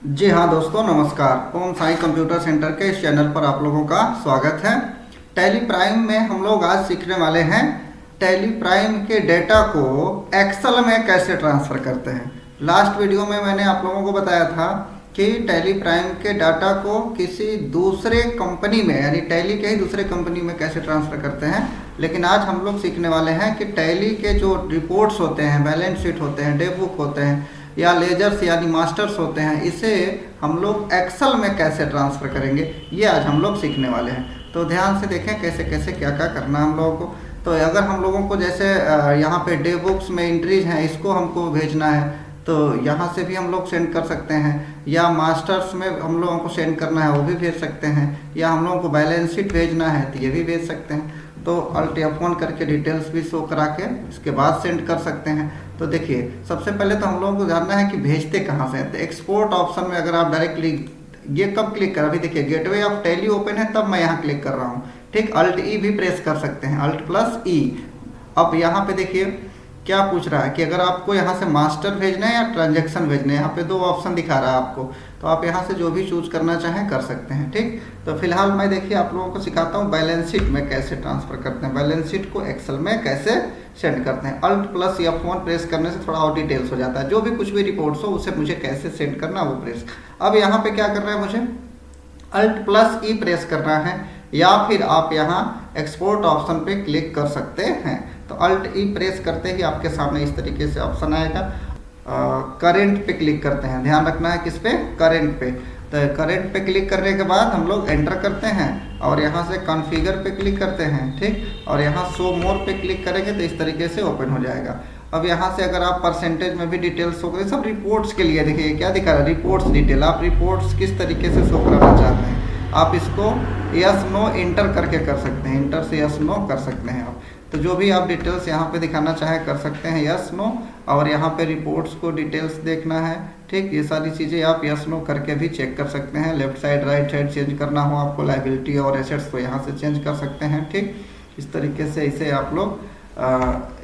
जी हाँ दोस्तों, नमस्कार। ओम साई कंप्यूटर सेंटर के इस चैनल पर आप लोगों का स्वागत है। टैली प्राइम में हम लोग आज सीखने वाले हैं टैली प्राइम के डेटा को एक्सेल में कैसे ट्रांसफ़र करते हैं। लास्ट वीडियो में मैंने आप लोगों को बताया था कि टैली प्राइम के डाटा को किसी दूसरे कंपनी में यानी टैली के ही दूसरे कंपनी में कैसे ट्रांसफ़र करते हैं। लेकिन आज हम लोग सीखने वाले हैं कि टैली के जो रिपोर्ट्स होते हैं, बैलेंस शीट होते हैं, डे बुक होते हैं या लेजर्स यानी मास्टर्स होते हैं, इसे हम लोग एक्सेल में कैसे ट्रांसफ़र करेंगे, ये आज हम लोग सीखने वाले हैं। तो ध्यान से देखें कैसे कैसे क्या क्या करना है हम लोगों को। तो अगर हम लोगों को जैसे यहाँ पे डे बुक्स में एंट्रीज हैं, इसको हमको भेजना है तो यहाँ से भी हम लोग सेंड कर सकते हैं, या मास्टर्स में हम लोगों को सेंड करना है वो भी भेज सकते हैं, या हम लोगों को बैलेंस शीट भेजना है तो ये भी भेज सकते हैं। तो अल्ट F1 करके डिटेल्स भी शो करा के इसके बाद सेंड कर सकते हैं। तो देखिए, सबसे पहले तो हम लोगों को जानना है कि भेजते कहाँ से हैं। तो एक्सपोर्ट ऑप्शन में अगर आप डायरेक्टली ये कब क्लिक कर, अभी देखिए गेटवे ऑफ टैली ओपन है तब मैं यहाँ क्लिक कर रहा हूँ, ठीक। अल्ट E भी प्रेस कर सकते हैं, अल्ट प्लस E। अब यहाँ पे देखिए क्या पूछ रहा है कि अगर आपको यहाँ से मास्टर भेजना है या ट्रांजैक्शन भेजना है। यहाँ पे दो ऑप्शन दिखा रहा है आपको, तो आप यहाँ से जो भी चूज करना चाहें कर सकते हैं, ठीक। तो फिलहाल मैं देखिए आप लोगों को सिखाता हूँ बैलेंस शीट में कैसे ट्रांसफर करते हैं, बैलेंस शीट को एक्सेल में कैसे सेंड करते हैं। अल्ट प्लस F1 प्रेस करने से थोड़ा और डिटेल्स हो जाता है, जो भी कुछ भी रिपोर्ट्स हो उसे मुझे कैसे सेंड करना वो प्रेस। अब यहाँ पे क्या करना है, मुझे अल्ट प्लस E प्रेस करना है, या फिर आप यहाँ एक्सपोर्ट ऑप्शन पे क्लिक कर सकते हैं। तो अल्ट E प्रेस करते ही आपके सामने इस तरीके से ऑप्शन आएगा। करेंट पे क्लिक करते हैं, ध्यान रखना है किस पे, करेंट पे। तो करेंट पे क्लिक करने के बाद हम लोग एंटर करते हैं और यहाँ से कॉन्फ़िगर पे क्लिक करते हैं, ठीक। और यहाँ शो मोर पे क्लिक करेंगे तो इस तरीके से ओपन हो जाएगा। अब यहाँ से अगर आप परसेंटेज में भी डिटेल्स शो करें, सब रिपोर्ट्स के लिए देखिए क्या दिखा रहा है, रिपोर्ट्स डिटेल। आप रिपोर्ट्स किस तरीके से शो कराना चाहते हैं, आप इसको यस नो इंटर करके कर सकते हैं, इंटर से यस नो कर सकते हैं आप। तो जो भी आप डिटेल्स यहाँ पे दिखाना चाहें कर सकते हैं, यस नो। और यहाँ पे रिपोर्ट्स को डिटेल्स देखना है, ठीक। ये सारी चीज़ें आप यस नो करके भी चेक कर सकते हैं। Left side right side change करना हो आपको, लायबिलिटी और एसेट्स को यहाँ से चेंज कर सकते हैं, ठीक। इस तरीके से इसे आप लोग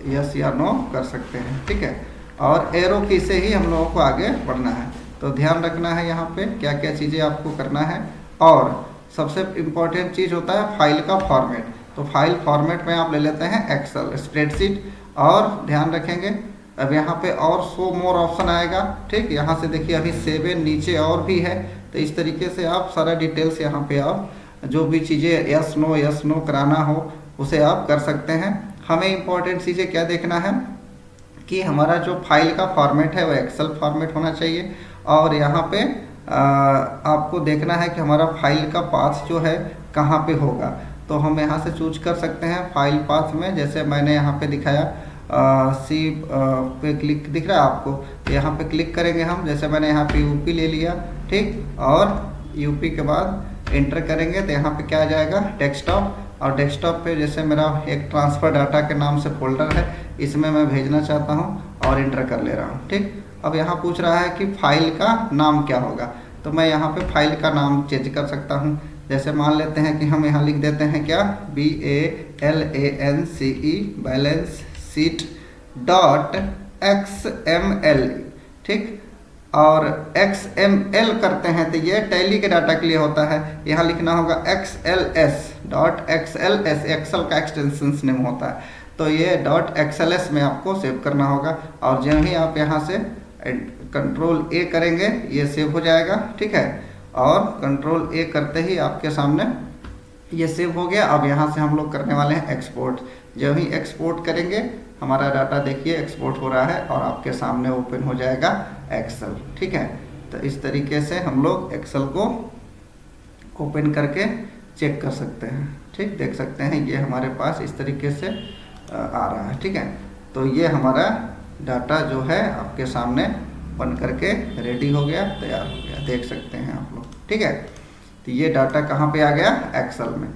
यस या नो कर सकते हैं, ठीक है। और एरो की से ही हम लोगों को आगे बढ़ना है। तो ध्यान रखना है यहाँ पे क्या क्या चीज़ें आपको करना है। और सबसे इम्पोर्टेंट चीज़ होता है फाइल का फॉर्मेट। तो फाइल फॉर्मेट में आप ले लेते हैं एक्सेल स्प्रेडशीट, और ध्यान रखेंगे अब यहाँ पे और शो मोर ऑप्शन आएगा, ठीक। यहाँ से देखिए अभी 7 नीचे और भी है। तो इस तरीके से आप सारा डिटेल्स यहाँ पे आप जो भी चीज़ें यस नो कराना हो उसे आप कर सकते हैं। हमें इम्पोर्टेंट चीज़ें क्या देखना है कि हमारा जो फाइल का फॉर्मेट है वो एक्सेल फॉर्मेट होना चाहिए। और यहाँ पे आपको देखना है कि हमारा फाइल का पाथ जो है कहाँ पे होगा। तो हम यहाँ से चूज कर सकते हैं फाइल पाथ में, जैसे मैंने यहाँ पे दिखाया सी पे क्लिक दिख रहा है आपको, तो यहाँ पे क्लिक करेंगे हम। जैसे मैंने यहाँ पे यूपी ले लिया, ठीक। और यूपी के बाद एंटर करेंगे तो यहाँ पे क्या आ जाएगा, डेस्कटॉप। और डेस्कटॉप पे जैसे मेरा एक ट्रांसफ़र डाटा के नाम से फोल्डर है, इसमें मैं भेजना चाहता हूँ और एंटर कर ले रहा हूँ, ठीक। अब यहाँ पूछ रहा है कि फाइल का नाम क्या होगा, तो मैं यहाँ पे फाइल का नाम चेंज कर सकता हूँ। जैसे मान लेते हैं कि हम यहाँ लिख देते हैं क्या, BALANCE balance sheet dot XML, ठीक। और XML करते हैं तो ये टैली के डाटा के लिए होता है। यहाँ लिखना होगा XLS डॉट XLS, एक्सेल का एक्सटेंशन नेम होता है। तो ये डॉट XLS में आपको सेव करना होगा। और जब ही आप यहाँ से कंट्रोल A करेंगे ये सेव हो जाएगा, ठीक है। और कंट्रोल A करते ही आपके सामने ये सेव हो गया। अब यहाँ से हम लोग करने वाले हैं एक्सपोर्ट। जब ही एक्सपोर्ट करेंगे हमारा डाटा देखिए एक्सपोर्ट हो रहा है और आपके सामने ओपन हो जाएगा एक्सेल, ठीक है। तो इस तरीके से हम लोग एक्सेल को ओपन करके चेक कर सकते हैं, ठीक। देख सकते हैं ये हमारे पास इस तरीके से आ रहा है, ठीक है। तो ये हमारा डाटा जो है आपके सामने बन करके रेडी हो गया, तैयार हो गया, देख सकते हैं आप लोग, ठीक है। तो ये डाटा कहाँ पे आ गया, एक्सेल में।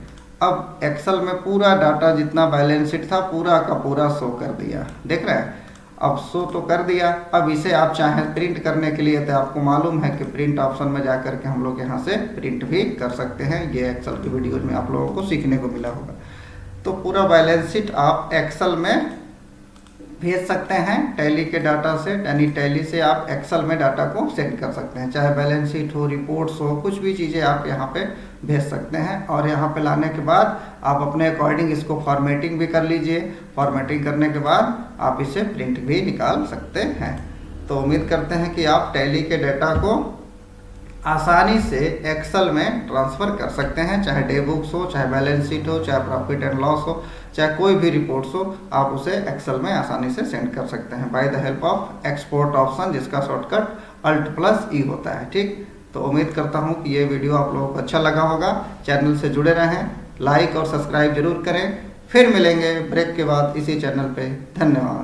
अब एक्सेल में पूरा डाटा जितना बैलेंस शीट था पूरा का पूरा शो कर दिया, देख रहे हैं। अब शो तो कर दिया, अब इसे आप चाहें प्रिंट करने के लिए तो आपको मालूम है कि प्रिंट ऑप्शन में जा करके हम लोग यहाँ से प्रिंट भी कर सकते हैं। ये एक्सेल की वीडियोज में आप लोगों को सीखने को मिला होगा। तो पूरा बैलेंस शीट आप एक्सेल में भेज सकते हैं टैली के डाटा से, यानी टैली से आप एक्सेल में डाटा को सेंड कर सकते हैं, चाहे बैलेंस शीट हो, रिपोर्ट्स हो, कुछ भी चीज़ें आप यहाँ पे भेज सकते हैं। और यहाँ पे लाने के बाद आप अपने अकॉर्डिंग इसको फॉर्मेटिंग भी कर लीजिए। फॉर्मेटिंग करने के बाद आप इसे प्रिंट भी निकाल सकते हैं। तो उम्मीद करते हैं कि आप टैली के डाटा को आसानी से एक्सेल में ट्रांसफ़र कर सकते हैं, चाहे डे बुक्स हो, चाहे बैलेंस शीट हो, चाहे प्रॉफिट एंड लॉस हो, चाहे कोई भी रिपोर्ट्स हो, आप उसे एक्सेल में आसानी से सेंड कर सकते हैं by the help of export option, जिसका शॉर्टकट Alt+E होता है। ठीक, तो उम्मीद करता हूँ कि ये वीडियो आप लोगों को अच्छा लगा होगा। चैनल से जुड़े रहें, लाइक और सब्सक्राइब जरूर करें। फिर मिलेंगे ब्रेक के बाद इसी चैनल पे। धन्यवाद।